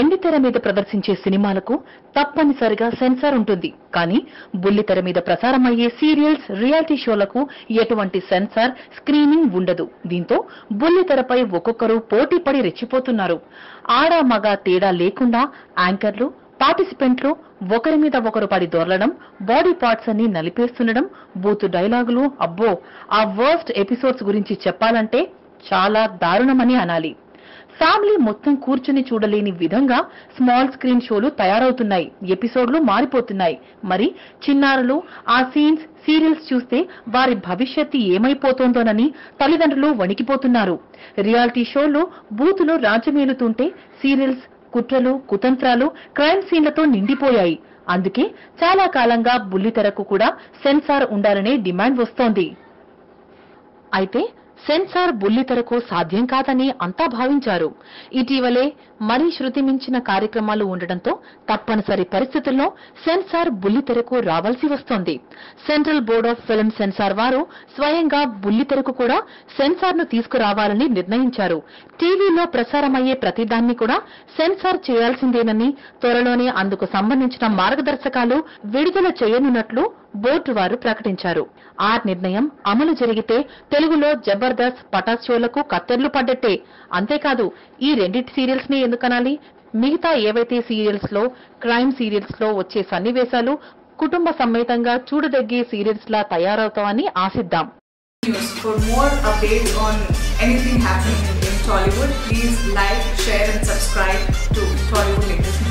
వెండితెర మీద ప్రదర్శించే సినిమాలకు తప్పనిసరిగా సెన్సార్ ఉంటుంది. కానీ బుల్లితెర మీద ప్రసారమయ్యే సీరియల్స్, రియాలిటీ షోలకు ఎటువంటి సెన్సార్, స్క్రీనింగ్ ఉండదు. దీంతో బుల్లితెరపై ఒక్కొక్కరు పోటీ పడి రెచ్చిపోతున్నారు. ఆడ మగ తేడా లేకుండా యాంకర్లు, పార్టిసిపెంట్లు ఒకరి మీద ఒకరు పడి దొర్లడం, బాడీ పార్ట్స్ అన్ని నలిపేస్తుండడం, బూతు డైలాగులు, అబ్బో ఆ వర్స్ట్ ఎపిసోడ్స్ గురించి చెప్పాలంటే చాలా దారుణమని అనాలి. ఫ్యామిలీ మొత్తం కూర్చుని చూడలేని విధంగా స్మాల్ స్క్రీన్ షోలు తయారవుతున్నాయి. ఎపిసోడ్లు మారిపోతున్నాయి. మరి చిన్నారులు ఆ సీన్స్, సీరియల్స్ చూస్తే వారి భవిష్యత్తు ఏమైపోతోందోనని తల్లిదండ్రులు వణికిపోతున్నారు. రియాలిటీ షోలు బూతులు రాజ్యమేలుతుంటే సీరియల్స్ కుట్రలు, కుతంత్రాలు, క్రైమ్ సీన్లతో నిండిపోయాయి. అందుకే చాలా కాలంగా బుల్లితెరకు కూడా సెన్సార్ ఉండాలనే డిమాండ్ వస్తోంది. అయితే సెన్సార్ బుల్లితెరకు సాధ్యం కాదని అంతా భావించారు. ఇటీవలే మరీ శృతి మించిన కార్యక్రమాలు ఉండడంతో తప్పనిసరి పరిస్థితుల్లో సెన్సార్ బుల్లితెరకు రావాల్సి వస్తోంది. Central board of film censor వారు స్వయంగా బుల్లితెరకు కూడా సెన్సార్ ను తీసుకురావాలని నిర్ణయించారు. టీవీలో ప్రసారమయ్యే ప్రతిదాన్ని కూడా సెన్సార్ చేయాల్సిందేనని, త్వరలోనే అందుకు సంబంధించిన మార్గదర్శకాలు విడుదల చేయనున్నట్లు బోర్డు వారు ప్రకటించారు. ఆ నిర్ణయం అమలు జరిగితే తెలుగులో జబర్దస్త్, పటాస్ షోలకు కత్తెర్లు పడ్డట్టే. అంతేకాదు ఈ రెండింటి సీరియల్స్ ని ఎందుకనాలి, మిగతా ఏవైతే సీరియల్స్ లో, క్రైమ్ సీరియల్స్ లో వచ్చే సన్నివేశాలు కుటుంబ సమేతంగా చూడదగ్గే సీరియల్స్ లా తయారవుతామని ఆశిద్దాం. For more updates on anything happening in Tollywood, please like, share and subscribe to Tollywood Latest.